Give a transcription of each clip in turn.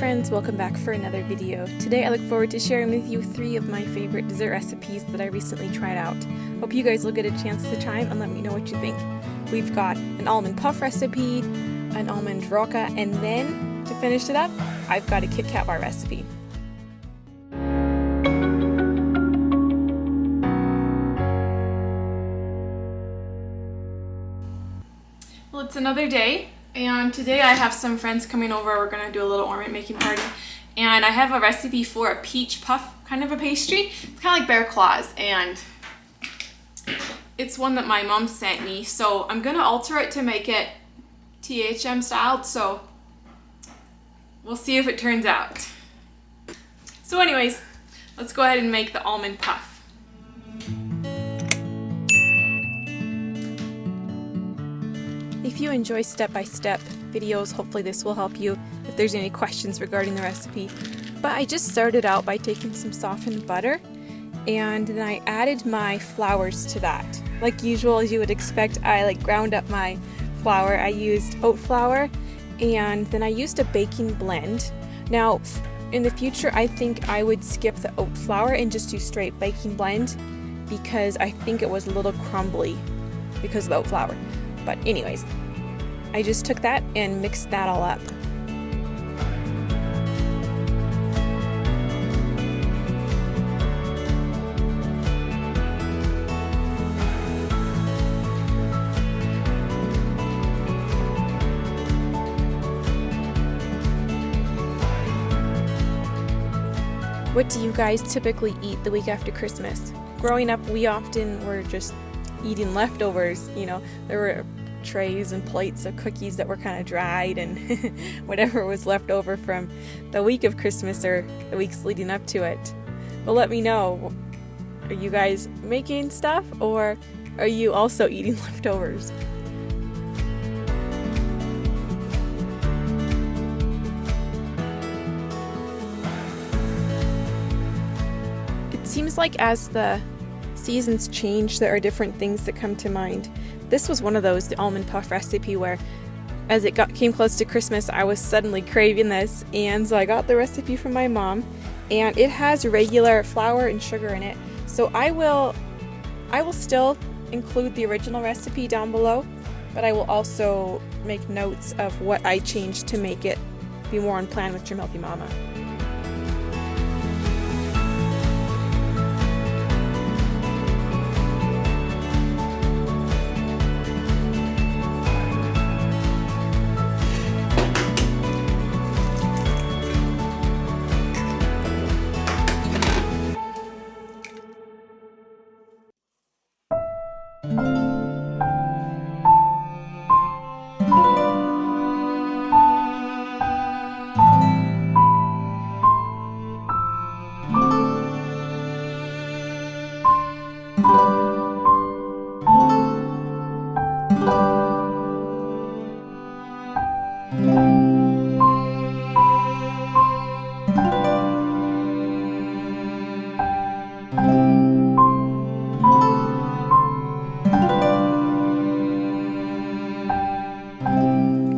friends, welcome back for another video. Today I look forward to sharing with you 3 of my favorite dessert recipes that I recently tried out. Hope you guys will get a chance to try them and let me know what you think. We've got an almond puff recipe, an almond rocca, and then to finish it up, I've got a Kit Kat bar recipe. Well, it's another day. And today I have some friends coming over. We're going to do a little ornament making party. And I have a recipe for a peach puff kind of a pastry. It's kind of like bear claws. And it's one that my mom sent me. So I'm going to alter it to make it THM styled. So we'll see if it turns out. So anyways, let's go ahead and make the almond puff. If you enjoy step-by-step videos, hopefully this will help you if there's any questions regarding the recipe. But I just started out by taking some softened butter and then I added my flours to that. Like usual, as you would expect, I ground up my flour. I used oat flour and then I used a baking blend. Now in the future I think I would skip the oat flour and just do straight baking blend because I think it was a little crumbly because of the oat flour. But anyways, I just took that and mixed that all up. What do you guys typically eat the week after Christmas? Growing up, we often were just eating leftovers, you know. There were trays and plates of cookies that were kind of dried and whatever was left over from the week of Christmas or the weeks leading up to it. But let me know, are you guys making stuff or are you also eating leftovers? It seems like as the seasons change, there are different things that come to mind. This was one of those, the almond puff recipe, where as it came close to Christmas, I was suddenly craving this, and so I got the recipe from my mom, and it has regular flour and sugar in it. So I will still include the original recipe down below, but I will also make notes of what I changed to make it be more on plan with your Healthy Mama.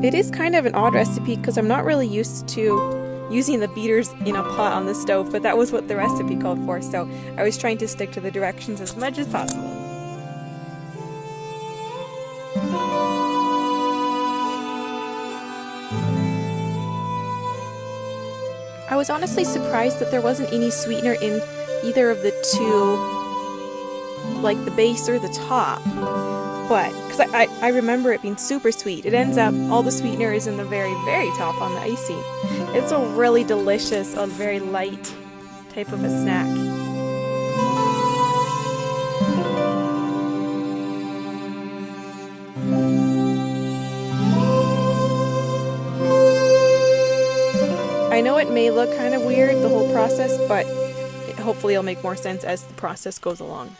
It is kind of an odd recipe because I'm not really used to using the beaters in a pot on the stove, but that was what the recipe called for, so I was trying to stick to the directions as much as possible. I was honestly surprised that there wasn't any sweetener in either of the two, like the base or the top. But, because I remember it being super sweet. It ends up, all the sweetener is in the very, very top on the icing. It's a really delicious, a very light type of a snack. I know it may look kind of weird, the whole process, but hopefully it'll make more sense as the process goes along.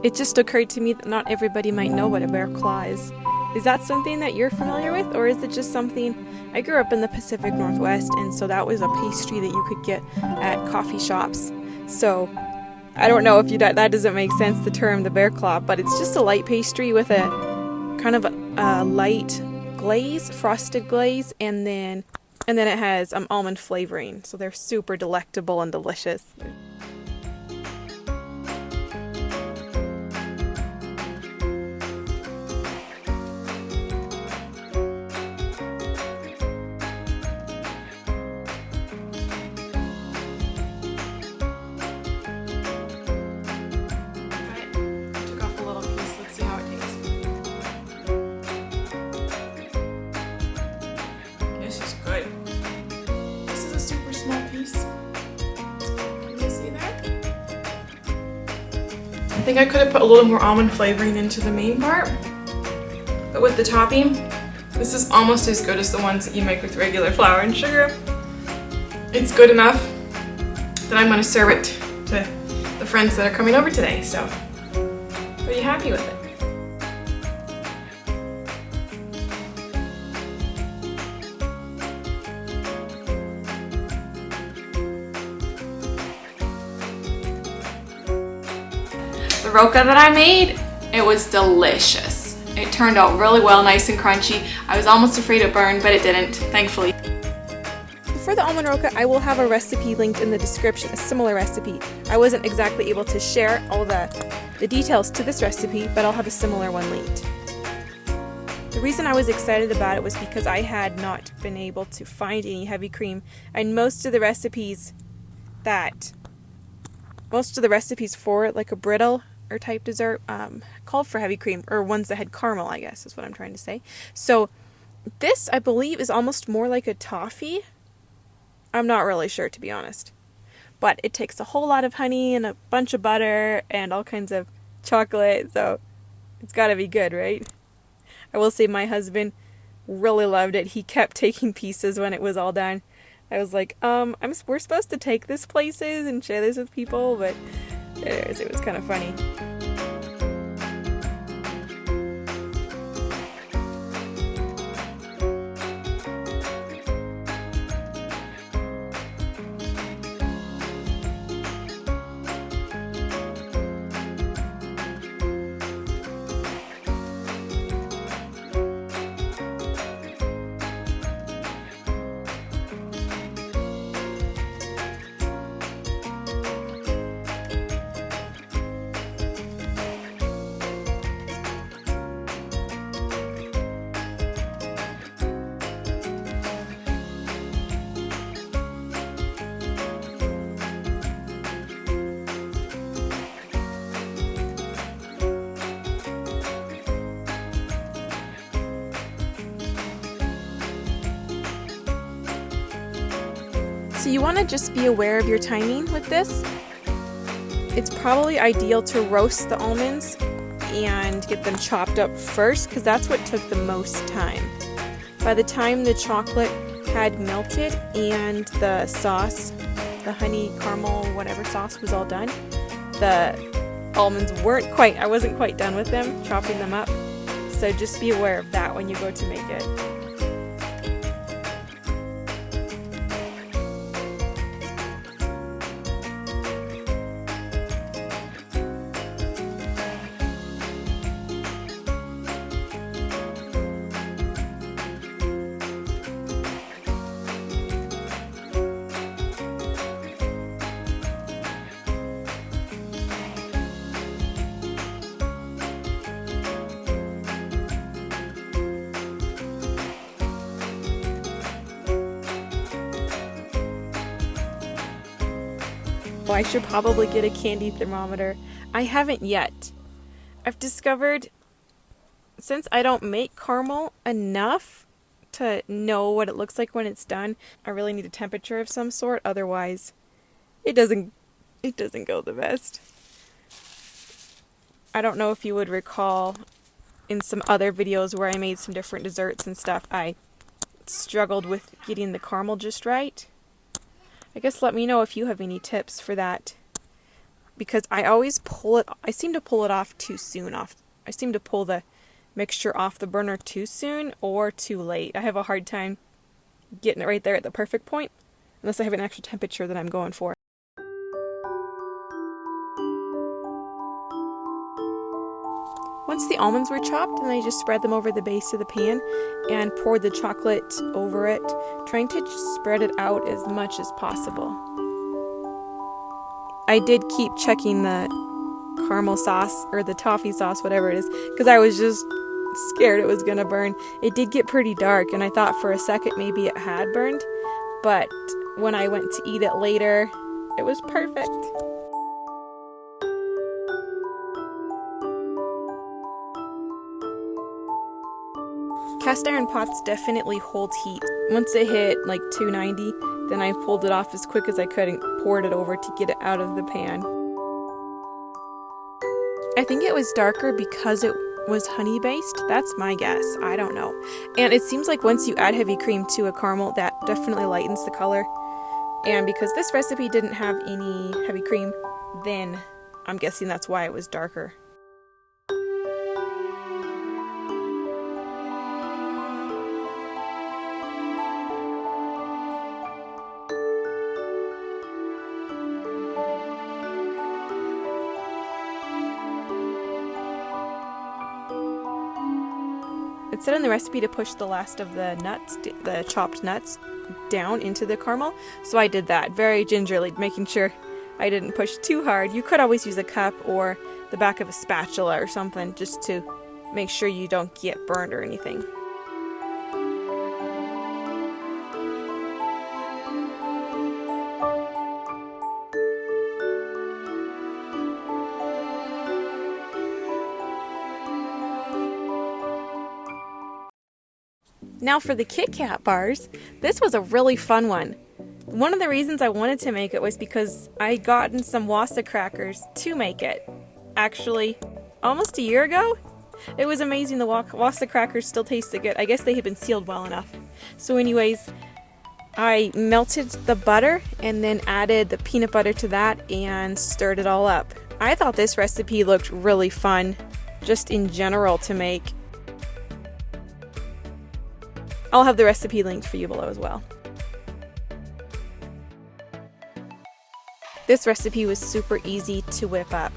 It just occurred to me that not everybody might know what a bear claw is. Is that something that you're familiar with, or is it just something... I grew up in the Pacific Northwest, and so that was a pastry that you could get at coffee shops. So I don't know if that doesn't make sense, the term the bear claw, but it's just a light pastry with a kind of a light glaze, frosted glaze, and then it has almond flavoring. So they're super delectable and delicious. I think I could have put a little more almond flavoring into the main part, but with the topping, this is almost as good as the ones that you make with regular flour and sugar. It's good enough that I'm going to serve it to the friends that are coming over today, so pretty happy with it. The roca that I made, it was delicious. It turned out really well, nice and crunchy. I was almost afraid it burned, but it didn't, thankfully. For the almond roca, I will have a recipe linked in the description, a similar recipe. I wasn't exactly able to share all the details to this recipe, but I'll have a similar one linked. The reason I was excited about it was because I had not been able to find any heavy cream, and most of the recipes for like a brittle or type dessert called for heavy cream, or ones that had caramel, I guess is what I'm trying to say. So this, I believe, is almost more like a toffee. I'm not really sure, to be honest. But it takes a whole lot of honey and a bunch of butter and all kinds of chocolate, so it's gotta be good, right? I will say my husband really loved it. He kept taking pieces when it was all done. I was like, we're supposed to take this places and share this with people, but anyways, it was kind of funny. So you want to just be aware of your timing with this. It's probably ideal to roast the almonds and get them chopped up first, because that's what took the most time. By the time the chocolate had melted and the sauce, the honey caramel whatever sauce was all done, the almonds I wasn't quite done with them, chopping them up. So just be aware of that when you go to make it. Oh, I should probably get a candy thermometer. I haven't yet. I've discovered, since I don't make caramel enough to know what it looks like when it's done, I really need a temperature of some sort, otherwise it doesn't go the best. I don't know if you would recall in some other videos where I made some different desserts and stuff, I struggled with getting the caramel just right. I guess let me know if you have any tips for that, because I always I seem to pull it off too soon. I seem to pull the mixture off the burner too soon or too late. I have a hard time getting it right there at the perfect point, unless I have an extra temperature that I'm going for. Once the almonds were chopped, then I just spread them over the base of the pan and poured the chocolate over it, trying to just spread it out as much as possible. I did keep checking the caramel sauce or the toffee sauce, whatever it is, because I was just scared it was going to burn. It did get pretty dark, and I thought for a second maybe it had burned, but when I went to eat it later, it was perfect. Cast iron pots definitely hold heat. Once it hit like 290, then I pulled it off as quick as I could and poured it over to get it out of the pan. I think it was darker because it was honey based. That's my guess. I don't know. And it seems like once you add heavy cream to a caramel, that definitely lightens the color. And because this recipe didn't have any heavy cream, then I'm guessing that's why it was darker. It said in the recipe to push the last of the nuts, the chopped nuts, down into the caramel, so I did that very gingerly, making sure I didn't push too hard. You could always use a cup or the back of a spatula or something just to make sure you don't get burned or anything. Now for the Kit Kat bars, this was a really fun one. One of the reasons I wanted to make it was because I had gotten some Wassa crackers to make it. Actually, almost a year ago? It was amazing, the Wassa crackers still tasted good. I guess they had been sealed well enough. So anyways, I melted the butter and then added the peanut butter to that and stirred it all up. I thought this recipe looked really fun, just in general to make. I'll have the recipe linked for you below as well. This recipe was super easy to whip up.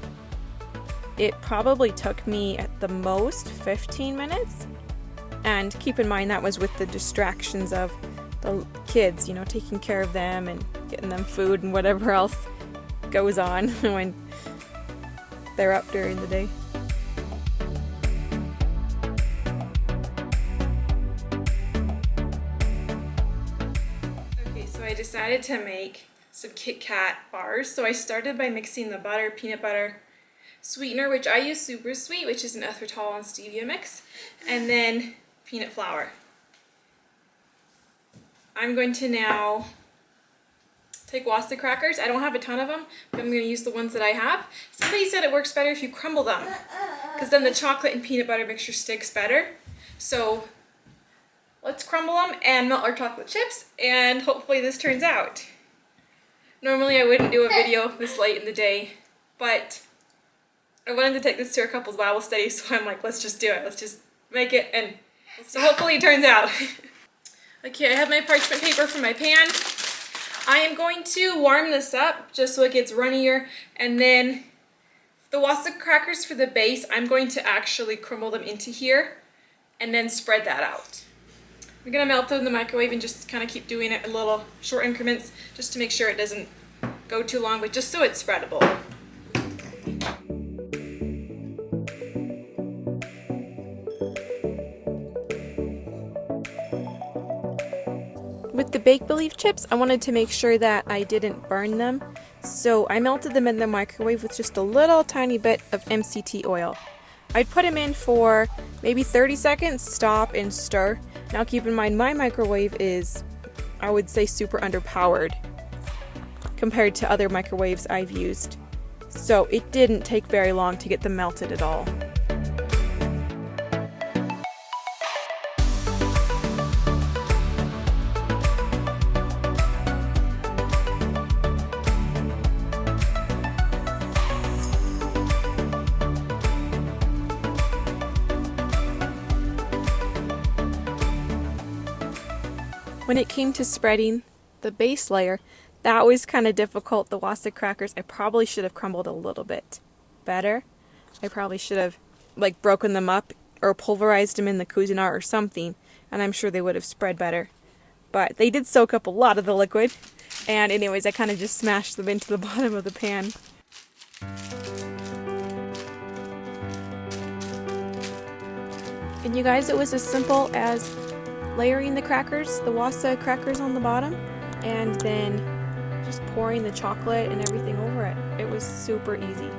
It probably took me at the most 15 minutes. And keep in mind that was with the distractions of the kids, you know, taking care of them and getting them food and whatever else goes on when they're up during the day. I decided to make some Kit Kat bars, so I started by mixing the butter, peanut butter, sweetener, which I use super sweet, which is an erythritol and stevia mix, and then peanut flour. I'm going to now take Wassa crackers. I don't have a ton of them, but I'm going to use the ones that I have. Somebody said it works better if you crumble them, because then the chocolate and peanut butter mixture sticks better. So let's crumble them and melt our chocolate chips, and hopefully this turns out. Normally I wouldn't do a video this late in the day, but I wanted to take this to a couples Bible study, so I'm like, let's just do it. Let's just make it, and so hopefully it turns out. Okay, I have my parchment paper for my pan. I am going to warm this up just so it gets runnier, and then the Wassa crackers for the base, I'm going to actually crumble them into here and then spread that out. I'm going to melt it in the microwave and just kind of keep doing it in little short increments just to make sure it doesn't go too long, but just so it's spreadable. With the baked leaf chips, I wanted to make sure that I didn't burn them, so I melted them in the microwave with just a little tiny bit of MCT oil. I'd put them in for maybe 30 seconds, stop and stir. Now keep in mind my microwave is, I would say, super underpowered compared to other microwaves I've used. So it didn't take very long to get them melted at all. When it came to spreading the base layer, that was kind of difficult. The Wasta crackers, I probably should have crumbled a little bit better. I probably should have broken them up or pulverized them in the Cuisinart or something, and I'm sure they would have spread better. But they did soak up a lot of the liquid, and anyways, I kind of just smashed them into the bottom of the pan. And you guys, it was as simple as layering the crackers, the Wasta crackers on the bottom, and then just pouring the chocolate and everything over it. It was super easy.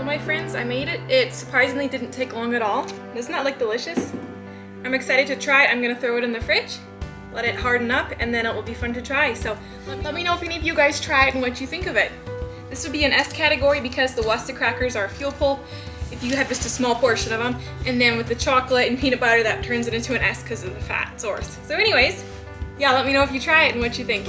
My friends, I made it. It surprisingly didn't take long at all. Isn't that delicious? I'm excited to try it. I'm gonna throw it in the fridge, let it harden up, and then it will be fun to try. So let me know if any of you guys try it and what you think of it. This would be an S category because the Wasta crackers are fuelful if you have just a small portion of them. And then with the chocolate and peanut butter, that turns it into an S because of the fat source. So anyways, yeah, let me know if you try it and what you think.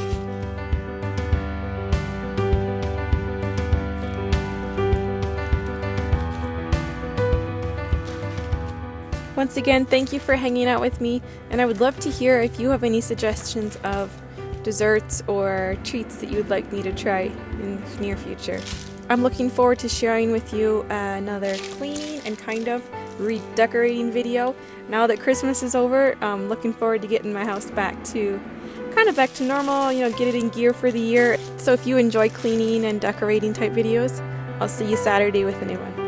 Once again, thank you for hanging out with me, and I would love to hear if you have any suggestions of desserts or treats that you would like me to try in the near future. I'm looking forward to sharing with you another cleaning and kind of redecorating video. Now that Christmas is over, I'm looking forward to getting my house back to normal, get it in gear for the year. So if you enjoy cleaning and decorating type videos, I'll see you Saturday with a new one.